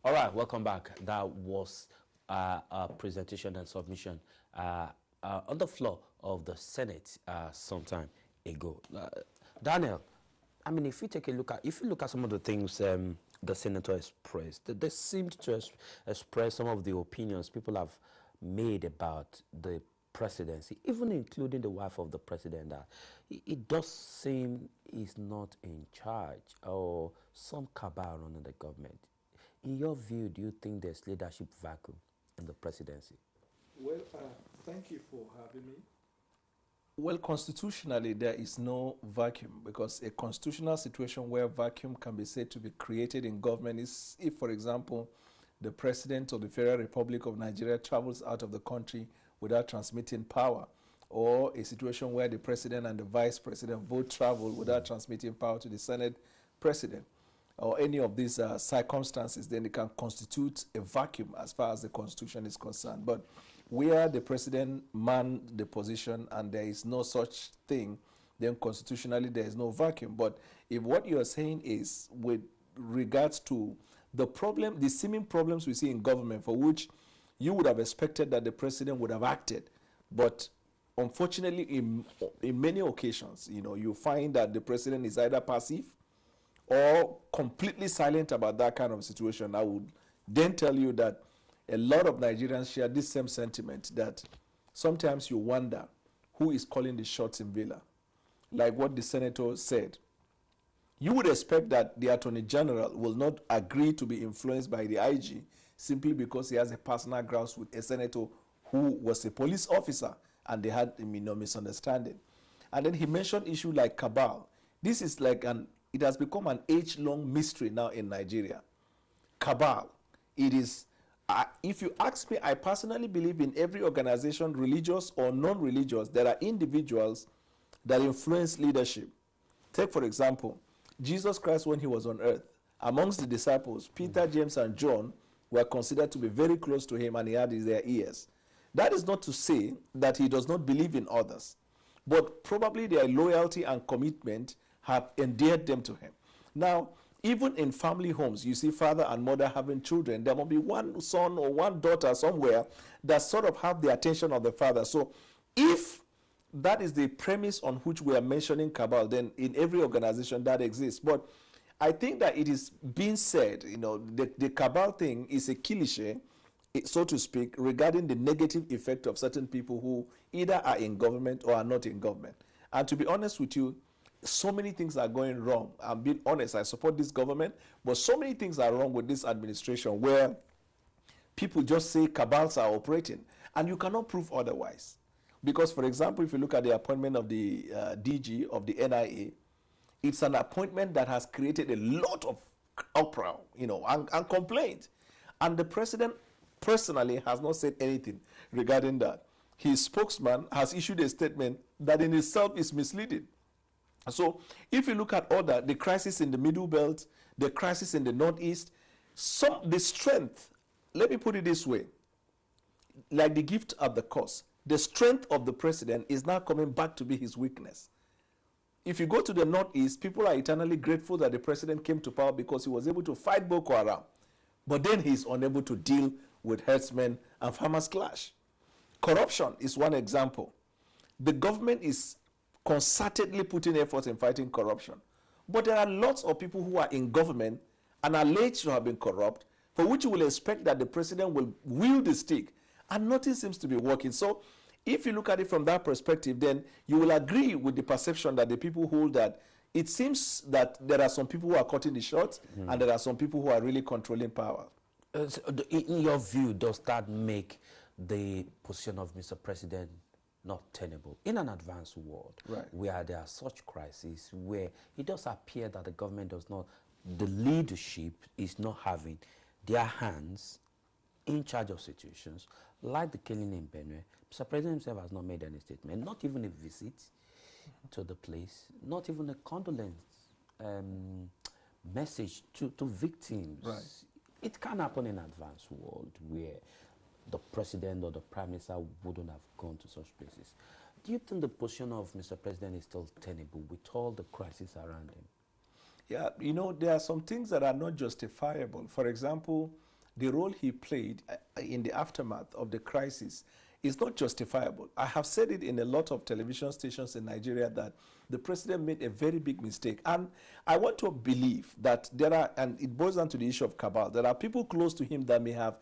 All right, welcome back. That was a presentation and submission on the floor of the Senate some time ago. Daniel, I mean, if you look at some of the things the senator expressed, they seemed to express some of the opinions people have made about the presidency, even including the wife of the president. That it does seem he's not in charge or some cabal running the government. In your view, do you think there's leadership vacuum in the presidency? Well, thank you for having me. Well, constitutionally, there is no vacuum because a constitutional situation where vacuum can be said to be created in government is if, for example, the president of the Federal Republic of Nigeria travels out of the country without transmitting power, or a situation where the president and the vice president both travel without transmitting power to the Senate president, or any of these circumstances, then it can constitute a vacuum as far as the Constitution is concerned. But where the president manned the position and there is no such thing, then constitutionally there is no vacuum. But if what you are saying is with regards to the problem, the seeming problems we see in government for which you would have expected that the president would have acted, but unfortunately in many occasions, you find that the president is either passive or completely silent about that kind of situation. I would then tell you that a lot of Nigerians share this same sentiment that sometimes you wonder who is calling the shots in Villa. Like what the senator said. You would expect that the Attorney General will not agree to be influenced by the IG simply because he has a personal grouse with a senator who was a police officer and they had a misunderstanding. And then he mentioned issue like cabal. This is like it has become an age-long mystery now in Nigeria. Cabal. It is, if you ask me, I personally believe in every organization, religious or non-religious, there are individuals that influence leadership. Take, for example, Jesus Christ when he was on earth. Amongst the disciples, Peter, James, and John were considered to be very close to him and he had their ears. That is not to say that he does not believe in others, but probably their loyalty and commitment have endeared them to him. Now, even in family homes, you see father and mother having children, there will be one son or one daughter somewhere that sort of have the attention of the father. So if that is the premise on which we are mentioning cabal, then in every organization that exists. But I think that it is being said, the cabal thing is a cliche, so to speak, regarding the negative effect of certain people who either are in government or are not in government. And to be honest with you, so many things are going wrong. I'm being honest, I support this government, but so many things are wrong with this administration where people just say cabals are operating, and you cannot prove otherwise. Because, for example, if you look at the appointment of the DG of the NIA, it's an appointment that has created a lot of uproar, and complaint. And the president personally has not said anything regarding that. His spokesman has issued a statement that in itself is misleading. So if you look at the crisis in the Middle Belt, the crisis in the Northeast, the strength, let me put it this way, like the gift of the curse, the strength of the president is now coming back to be his weakness. If you go to the Northeast, people are eternally grateful that the president came to power because he was able to fight Boko Haram. But then he's unable to deal with herdsmen and farmers' clash. Corruption is one example. The government is concertedly putting efforts in fighting corruption. But there are lots of people who are in government and alleged to have been corrupt, for which you will expect that the president will wield the stick, and nothing seems to be working. So if you look at it from that perspective, then you will agree with the perception that the people hold that it seems that there are some people who are cutting the shots and there are some people who are really controlling power. So in your view, does that make the position of Mr. President not tenable in an advanced world, right, where there are such crises, where it does appear that the government does not, the leadership is not having their hands in charge of situations like the killing in Benue? Mr. President himself has not made any statement, not even a visit to the place, not even a condolence message to victims. Right. It can happen in an advanced world where the president or the prime minister wouldn't have gone to such places. Do you think the position of Mr. President is still tenable with all the crises around him? Yeah, there are some things that are not justifiable. For example, the role he played in the aftermath of the crisis is not justifiable. I have said it in a lot of television stations in Nigeria that the president made a very big mistake. And I want to believe that there are, and it boils down to the issue of cabal, there are people close to him that may have,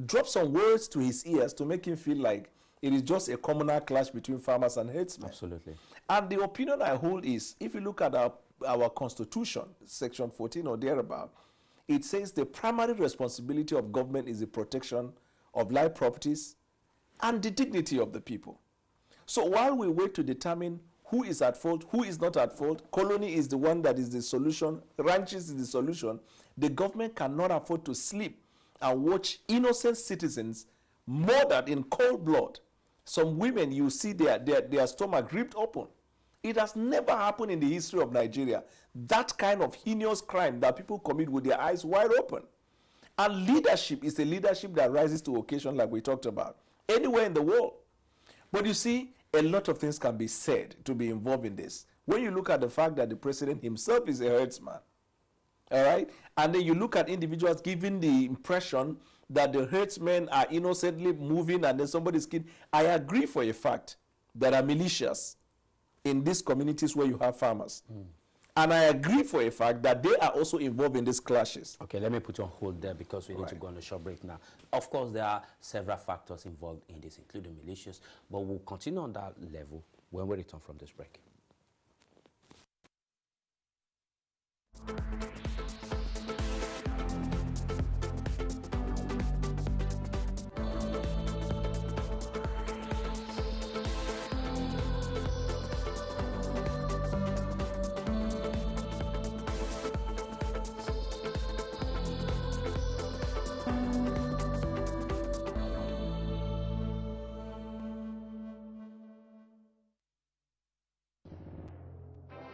dropped some words to his ears to make him feel like it is just a communal clash between farmers and herdsmen. Absolutely. And the opinion I hold is, if you look at our constitution, section 14 or thereabout, it says the primary responsibility of government is the protection of life properties and the dignity of the people. So while we wait to determine who is at fault, who is not at fault, colony is the one that is the solution, ranches is the solution, the government cannot afford to sleep and watch innocent citizens murdered in cold blood. Some women, you see their stomach ripped open. It has never happened in the history of Nigeria. That kind of heinous crime that people commit with their eyes wide open. And leadership is a leadership that rises to occasion, like we talked about, anywhere in the world. But you see, a lot of things can be said to be involved in this. When you look at the fact that the president himself is a herdsman, all right? And then you look at individuals giving the impression that the herdsmen are innocently moving and then somebody's killed. I agree for a fact there are militias in these communities where you have farmers. And I agree for a fact that they are also involved in these clashes. Okay, let me put you on hold there because we need to go on a short break now. Of course, there are several factors involved in this, including militias, but we'll continue on that level when we return from this break.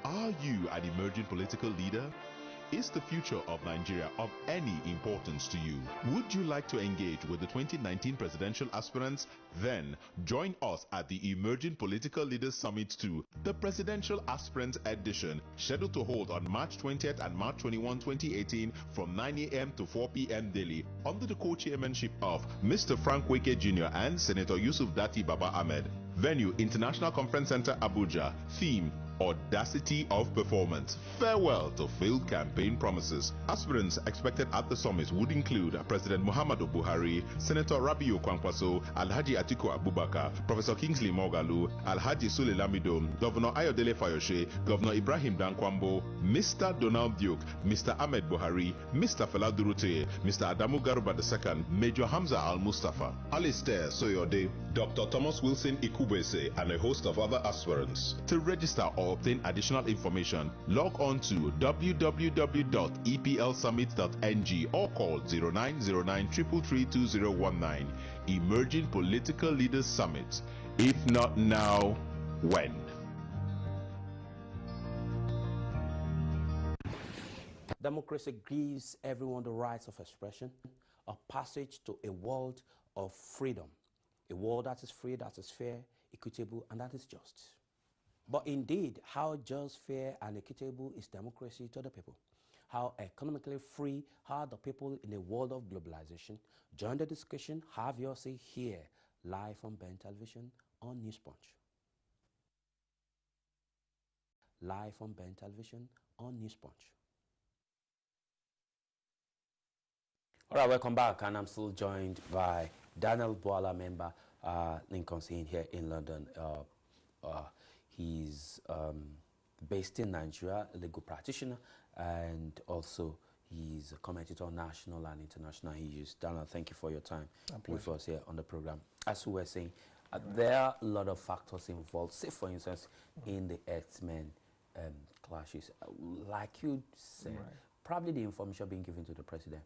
Are you an emerging political leader? Is the future of Nigeria of any importance to you? Would you like to engage with the 2019 presidential aspirants? Then join us at the Emerging Political Leaders Summit 2, the Presidential Aspirants Edition, scheduled to hold on March 20th and March 21, 2018 from 9 a.m. to 4 p.m. daily under the co-chairmanship of Mr. Frank Weke Jr. and Senator Yusuf Dati Baba Ahmed. Venue, International Conference Center, Abuja. Theme, Audacity of Performance. Farewell to failed campaign promises. Aspirants expected at the summit would include President Muhammadu Buhari, Senator Rabiu Kwankwaso, Alhaji Atiku Abubakar, Professor Kingsley Moghalu, Alhaji Sule Lamido, Governor Ayodele Fayoshe, Governor Ibrahim Dankwambo, Mr. Donald Duke, Mr. Ahmed Buhari, Mr. Fela Durute, Mr. Adamu Garuba II, Major Hamza Al-Mustafa, Alistair Soyode, Dr. Thomas Wilson Ikubese, and a host of other aspirants. To register or obtain additional information, log on to www.eplsummit.ng or call 0909 333 2019. Emerging Political Leaders Summit. If not now, when? Democracy gives everyone the rights of expression, a passage to a world of freedom, a world that is free, that is fair, equitable, and that is just. But indeed, how just, fair, and equitable is democracy to the people? How economically free are the people in a world of globalization? Join the discussion, have your say here, live on Ben Television on News Punch. Live on Ben Television on News Punch. All right, welcome back, and I'm still joined by Daniel Bwala, member, Lincoln's Inn here in London. He's based in Nigeria, a legal practitioner, and also he's a commentator on national and international issues. Daniel, thank you for your time with us here on the program. As we were saying, there are a lot of factors involved. Say, for instance, in the herdsmen clashes, like you said, probably the information being given to the president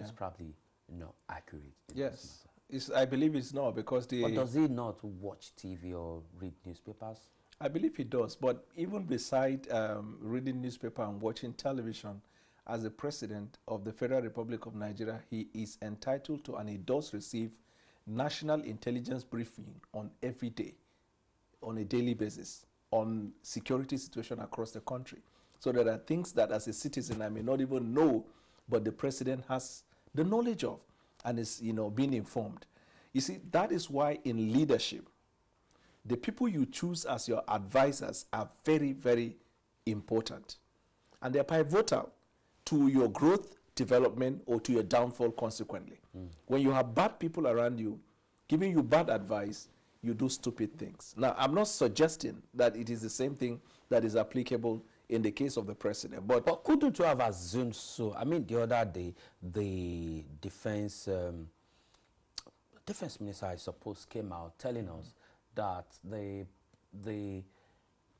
is probably not accurate. Yes, I believe it's not, because But does he not watch TV or read newspapers? I believe he does, but even beside reading newspaper and watching television, as the president of the Federal Republic of Nigeria, he is entitled to, and he does receive, national intelligence briefing on every day, on a daily basis, on security situation across the country. So there are things that as a citizen I may not even know, but the president has the knowledge of, and is, being informed. You see, that is why in leadership, the people you choose as your advisors are very, very important. And they're pivotal to your growth, development, or to your downfall consequently. When you have bad people around you, giving you bad advice, you do stupid things. Now, I'm not suggesting that it is the same thing that is applicable in the case of the president. But couldn't you have assumed so? I mean, the other day, the defense minister, I suppose, came out telling us that the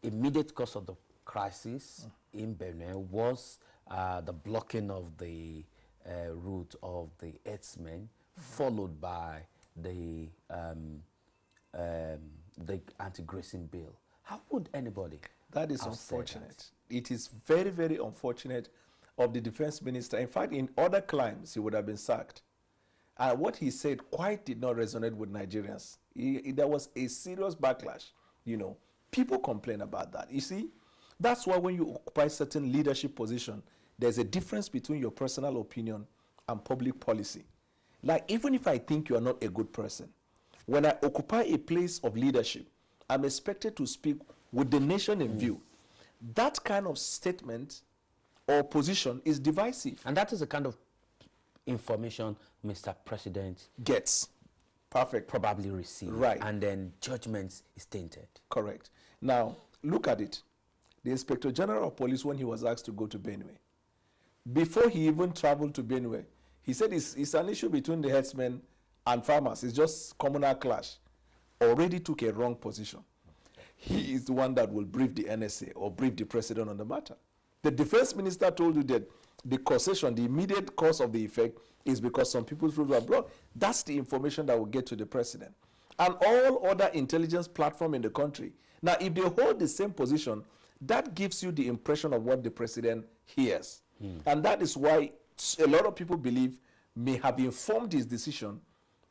immediate cause of the crisis in Benin was the blocking of the route of the herdsmen, followed by the anti-grazing bill. How would anybody? That is unfortunate. It is very, very unfortunate of the defense minister. In fact, in other climes, he would have been sacked. And what he said quite did not resonate with Nigerians. There was a serious backlash. People complain about that. You see, that's why when you occupy certain leadership position, there's a difference between your personal opinion and public policy. Like, even if I think you are not a good person, when I occupy a place of leadership, I'm expected to speak with the nation in view. That kind of statement or position is divisive. And that is the kind of information Mr. President gets. Perfect. Probably received. Right. And then judgment is tainted. Correct. Now, look at it. The Inspector General of Police, when he was asked to go to Benue, before he even traveled to Benue, he said it's an issue between the herdsmen and farmers. It's just communal clash. Already took a wrong position. He is the one that will brief the NSA or brief the president on the matter. The defense minister told you that the causation, the immediate cause of the effect, is because some people's roads were blocked. That's the information that will get to the president. And all other intelligence platform in the country. Now, if they hold the same position, that gives you the impression of what the president hears. And that is why a lot of people believe may have informed his decision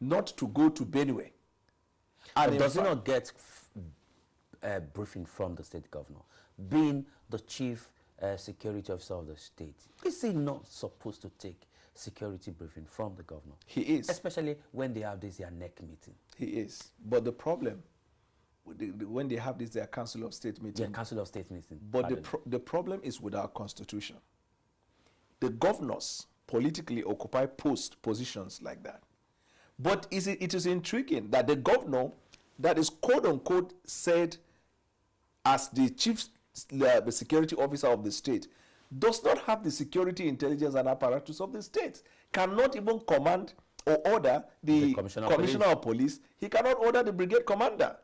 not to go to Benue. And does he not get briefing from the state governor? Being the chief security officer of the state, is he not supposed to take security briefing from the governor? He is. Especially when they have their neck meeting. He is. But the problem, when they have their Council of State meeting. Yeah, Council of State meeting. But the problem is with our constitution. The governors politically occupy positions like that. But it is intriguing that the governor that is quote-unquote said as the chief the security officer of the state does not have the security intelligence and apparatus of the state, cannot even command or order the commissioner of police. He cannot order the brigade commander.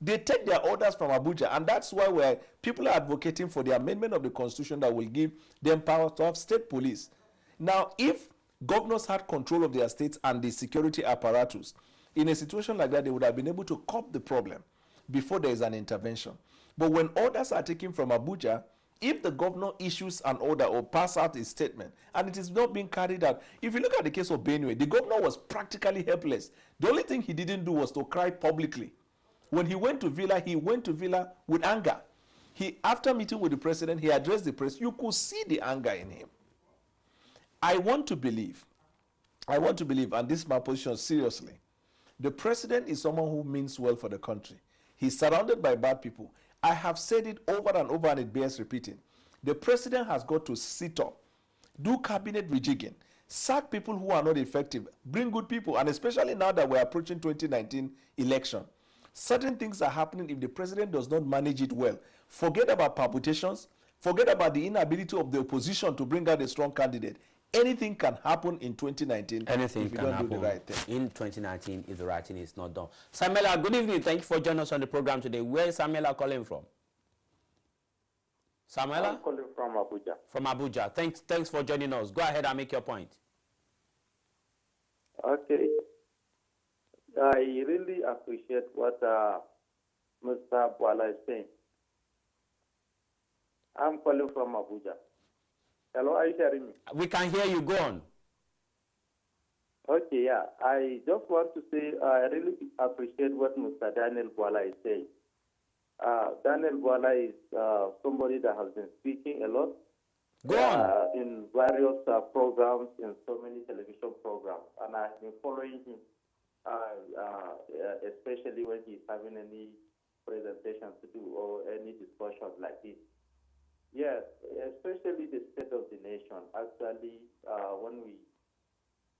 They take their orders from Abuja, and that's why people are advocating for the amendment of the constitution that will give them power to have state police. Now, if governors had control of their states and the security apparatus, in a situation like that, they would have been able to curb the problem before there is an intervention. But when orders are taken from Abuja, if the governor issues an order or pass out a statement and it is not being carried out, if you look at the case of Benue, the governor was practically helpless. The only thing he didn't do was to cry publicly. When he went to Villa with anger. After meeting with the president, he addressed the press. You could see the anger in him. I want to believe, and this is my position seriously, the president is someone who means well for the country. He's surrounded by bad people. I have said it over and over, and it bears repeating. The president has got to sit up, do cabinet rejigging, sack people who are not effective, bring good people, and especially now that we're approaching 2019 election. Certain things are happening if the president does not manage it well. Forget about palpitations. Forget about the inability of the opposition to bring out a strong candidate. Anything can happen in 2019 if you don't do the right thing. In 2019 if the right thing is not done. Samuela, good evening. Thank you for joining us on the program today. Where is Samuela calling from? Samuela? I'm calling from Abuja. From Abuja. Thanks for joining us. Go ahead and make your point. Okay. I really appreciate what Mr. Bwala is saying. I'm calling from Abuja. Hello, are you hearing me? We can hear you. Go on. Okay, yeah. I just want to say I really appreciate what Mr. Daniel Bwala is saying. Daniel Bwala is somebody that has been speaking a lot, Go on. In various programs, in so many television programs, and I've been following him, especially when he's having any presentation to do or any discussion like this. Yes, especially the state of the nation. Actually, when we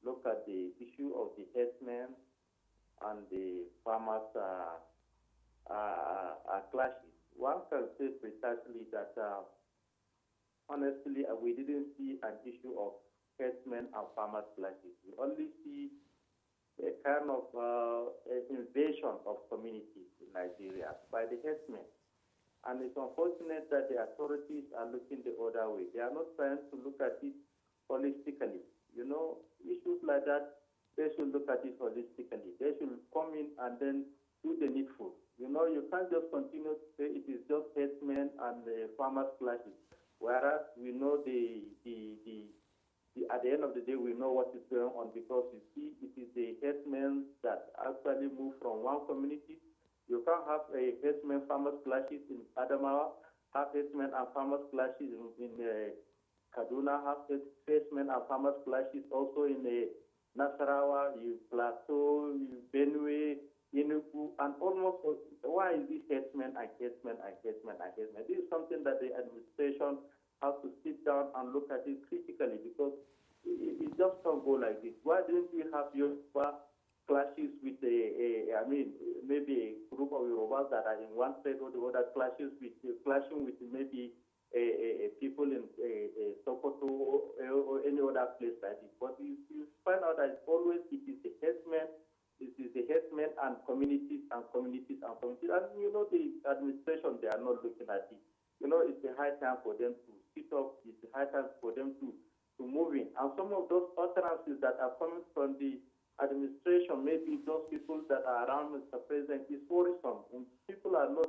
look at the issue of the herdsmen and the farmers clashes, one can say precisely that honestly, we didn't see an issue of herdsmen and farmers clashes. We only see a kind of invasion of communities in Nigeria by the herdsmen. And it's unfortunate that the authorities are looking the other way. They are not trying to look at it holistically. You know, issues like that, they should look at it holistically. They should come in and then do the needful. You know, you can't just continue to say it is just herdsmen and farmers clashes. Whereas we know at the end of the day, we know what is going on, because you see, it is the herdsmen that actually move from one community. You can't have a herdsmen farmers clashes in Adamawa, have herdsmen and farmers clashes in Kaduna, have herdsmen and farmers clashes also in Nasarawa, Plateau, Benue, Enugu, and almost. Why is this herdsmen and herdsmen and herdsmen and herdsmen? This is something that the administration has to sit down and look at it critically, because it just can't go like this. Why didn't we have Yoruba clashes with maybe a group of Yorubas that are in one state, or the other clashing with maybe people in Sokoto or any other place like this? But you find out that always it is the herdsmen. It is the herdsmen and communities and communities and communities. And you know, the administration, they are not looking at it. You know, it's a high time for them to sit up. It's a high time for them to move in. And some of those utterances that are coming from the administration, maybe those people that are around Mr. President, is worrisome. And people are not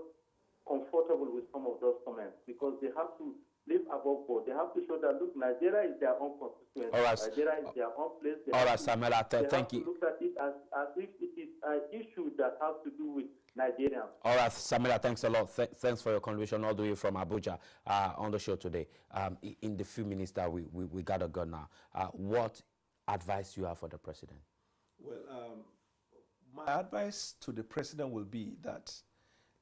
comfortable with some of those comments, because they have to live above board. They have to show that, look, Nigeria is their own constituency. All right. Nigeria is their own place. All right, Samela, thank you. They have to look at it as if it is an issue that has to do with Nigerians. All right, Samela, thanks a lot. Thanks for your contribution all the way from Abuja on the show today. In the few minutes that we got to go now, what advice you have for the president? Well, my advice to the president will be that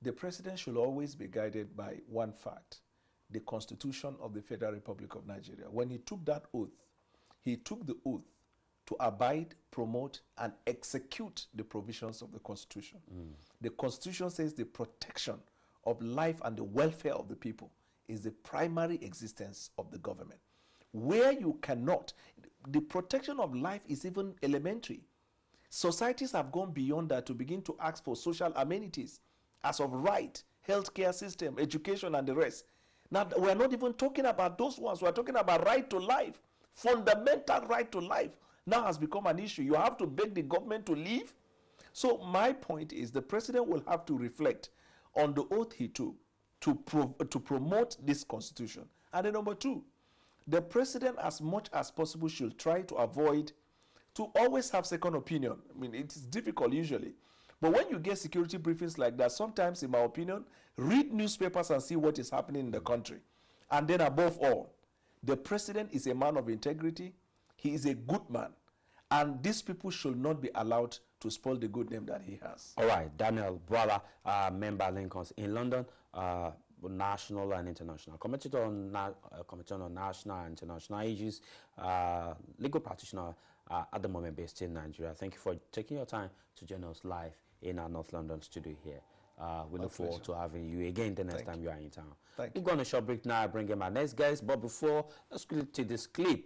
the president should always be guided by one fact: the Constitution of the Federal Republic of Nigeria. When he took that oath, he took the oath to abide, promote, and execute the provisions of the Constitution. The Constitution says the protection of life and the welfare of the people is the primary existence of the government. Where you cannot, the protection of life is even elementary. Societies have gone beyond that to begin to ask for social amenities as of right, healthcare system, education, and the rest. Now, we're not even talking about those ones. We're talking about right to life. Fundamental right to life now has become an issue. You have to beg the government to leave. So my point is, the president will have to reflect on the oath he took to promote this constitution. And then number two, the president, as much as possible, should try to avoid to always have second opinion. I mean, it is difficult usually. But when you get security briefings like that, sometimes, in my opinion, read newspapers and see what is happening in the country. And then above all, the president is a man of integrity. He is a good man. And these people should not be allowed to spoil the good name that he has. All right, Daniel Bwala, member Lincolns in London, national and international, commentator on national and international issues, legal practitioner at the moment based in Nigeria. Thank you for taking your time to join us live in our North London studio here. We look forward to having you again the next time you are in town. We're going to short break now, bring in my next guest. But before, let's quickly take this clip.